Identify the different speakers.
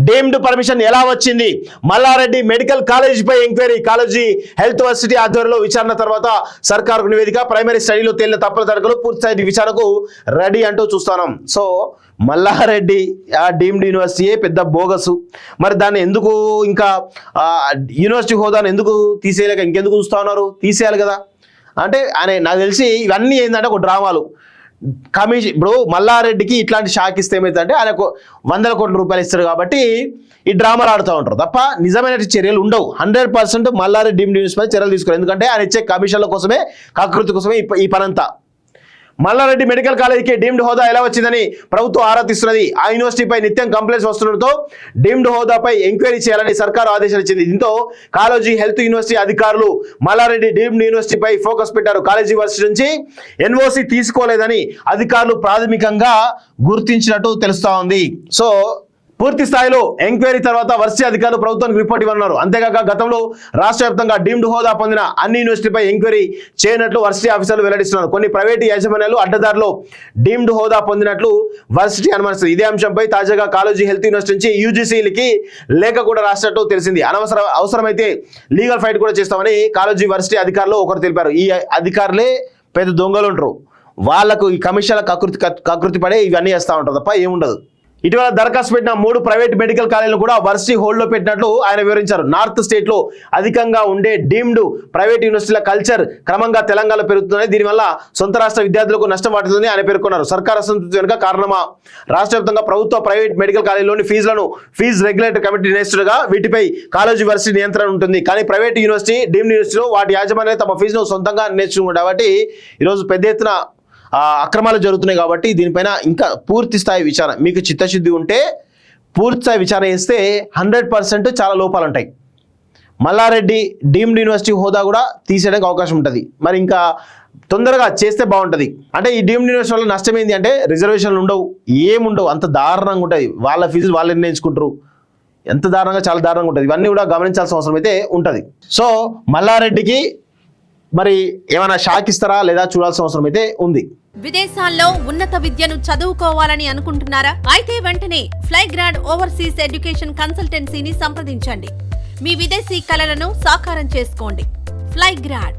Speaker 1: Deemed permission ఎలా వచ్చింది? Mallareddy medical కాలేజీపై ఎంక్వైరీ. కాలేజీ హెల్త్ వర్సిటీ ఆధ్వర్యంలో విచారణ తర్వాత సర్కారుకు నివేదిక. ప్రైమరీ స్టడీలో తేలిన తప్పుల తడకలు పూర్తిస్థాయి విచారణకు రెడీ అంటూ చూస్తున్నాం. సో మల్లారెడ్డి ఆ డీమ్డ్ యూనివర్సిటీయే పెద్ద బోగసు. మరి దాన్ని ఎందుకు ఇంకా యూనివర్సిటీ హోదాను ఎందుకు తీసేయలేక ఇంకెందుకు చూస్తా ఉన్నారు? తీసేయాలి కదా. అంటే ఆయన నాకు తెలిసి ఇవన్నీ ఏంటంటే ఒక డ్రామాలు. కమిషన్ ఇప్పుడు మల్లారెడ్డికి ఇట్లాంటి షాక్ ఇస్తే ఏమైతుందంటే ఆయనకు 100 కోట్ల రూపాయలు ఇస్తారు కాబట్టి ఈ డ్రామాలు ఆడుతూ ఉంటారు తప్ప నిజమైన చర్యలు ఉండవు. 100% మల్లారెడ్డి డీమ్డ్ యూనివర్సిటీ చర్యలు తీసుకోరు. ఎందుకంటే ఆయన ఇచ్చే కమిషన్ల కోసమే, కకృతి కోసమే ఈ పనంతా. మల్లారెడ్డి మెడికల్ కాలేజీకి డీమ్డ్ హోదా ఎలా వచ్చిందని ప్రభుత్వం ఆరా తీస్తున్నది. ఆ యూనివర్సిటీపై నిత్యం కంప్లైంట్స్ వస్తుండటంతో డీమ్డ్ హోదాపై ఎంక్వైరీ చేయాలని సర్కారు ఆదేశాలు ఇచ్చింది. దీంతో కాలేజీ హెల్త్ యూనివర్సిటీ అధికారులు మల్లారెడ్డి డీమ్డ్ యూనివర్సిటీపై ఫోకస్ పెట్టారు. కాలేజీ వర్సిటీ నుంచి ఎన్ఓసి తీసుకోలేదని అధికారులు ప్రాథమికంగా గుర్తించినట్టు తెలుస్తా ఉంది. సో పూర్తి స్థాయిలో ఎంక్వైరీ తర్వాత వర్సిటీ అధికారులు ప్రభుత్వానికి రిపోర్ట్ ఇవ్వనున్నారు. అంతేకాక గతంలో రాష్ట్ర వ్యాప్తంగా డీమ్డ్ హోదా పొందిన అన్ని యూనివర్సిటీపై ఎంక్వైరీ చేయనట్లు వర్సిటీ ఆఫీసర్లు వెల్లడిస్తున్నారు. కొన్ని ప్రైవేటు యాజమాన్యాలు అడ్డదారులో డీమ్డ్ హోదా పొందినట్లు వర్సిటీ అనుమానిస్తుంది. ఇదే అంశంపై తాజాగా కాలేజీ హెల్త్ యూనివర్సిటీ నుంచి యూజీసీలకి లేఖ కూడా రాసినట్టు తెలిసింది. అవసరమైతే లీగల్ ఫైట్ కూడా చేస్తామని కాలేజీ వర్సిటీ అధికారులు ఒకరు తెలిపారు. ఈ అధికారులే పెద్ద దొంగలు ఉంటారు. వాళ్లకు ఈ కమిషన్ల కకృతి పడే ఇవన్నీ చేస్తూ ఉంటారు తప్ప ఏముండదు. ఇటీవల దరఖాస్తు పెట్టిన 3 ప్రైవేట్ మెడికల్ కాలేజీలు కూడా వర్సిటీ హోల్డ్లో పెట్టినట్లు ఆయన వివరించారు. నార్త్ స్టేట్లో అధికంగా ఉండే డీమ్డ్ ప్రైవేట్ యూనివర్సిటీల కల్చర్ క్రమంగా తెలంగాణలో పెరుగుతున్నాయి. దీనివల్ల సొంత రాష్ట్ర విద్యార్థులకు నష్టం వాటిల్తుందని ఆయన పేర్కొన్నారు. సర్కార్ అసంతృప్తి వెనుక కారణమా? రాష్ట్ర వ్యాప్తంగా ప్రభుత్వ ప్రైవేట్ మెడికల్ కాలేజీలోని ఫీజు రెగ్యులేటరీ కమిటీ నిర్ణయిస్తుండగా వీటిపై కాలేజీ వర్సిటీ నియంత్రణ ఉంటుంది. కానీ ప్రైవేట్ యూనివర్సిటీ డీమ్డ్ యూనివర్సిటీలో వాటి యాజమాన్యాలు తమ ఫీజును సొంతంగా నిర్ణయించుకుంటారు. కాబట్టి ఈరోజు పెద్ద ఎత్తున అక్రమాలు జరుగుతున్నాయి. కాబట్టి దీనిపైన ఇంకా పూర్తి స్థాయి విచారణ, మీకు చిత్తశుద్ధి ఉంటే పూర్తి స్థాయి విచారణ చేస్తే 100% చాలా లోపాలు ఉంటాయి. మల్లారెడ్డి డీమ్డ్ యూనివర్సిటీ హోదా కూడా తీసేయడానికి అవకాశం ఉంటుంది. మరి ఇంకా తొందరగా చేస్తే బాగుంటుంది. అంటే ఈ డీమ్డ్ యూనివర్సిటీ వల్ల నష్టం ఏంటి అంటే రిజర్వేషన్లు ఉండవు, ఏముండవు, అంత దారుణంగా ఉంటుంది. వాళ్ళ ఫీజులు వాళ్ళు నిర్ణయించుకుంటారు. ఎంత దారుణంగా, చాలా దారుణంగా ఉంటుంది. ఇవన్నీ కూడా గమనించాల్సిన అవసరం అయితే ఉంటుంది. సో మల్లారెడ్డికి మరి ఏమైనా షాక్ ఇస్తారా లేదా చూడాల్సిన అవసరం అయితే ఉంది.
Speaker 2: విదేశాల్లో ఉన్నత విద్యను చదువుకోవాలని అనుకుంటున్నారా? అయితే వెంటనే ఫ్లైగ్రాడ్ ఓవర్సీస్ ఎడ్యుకేషన్ కన్సల్టెన్సీని సంప్రదించండి. మీ విదేశీ కలలను సాకారం చేసుకోండి. ఫ్లైగ్రాడ్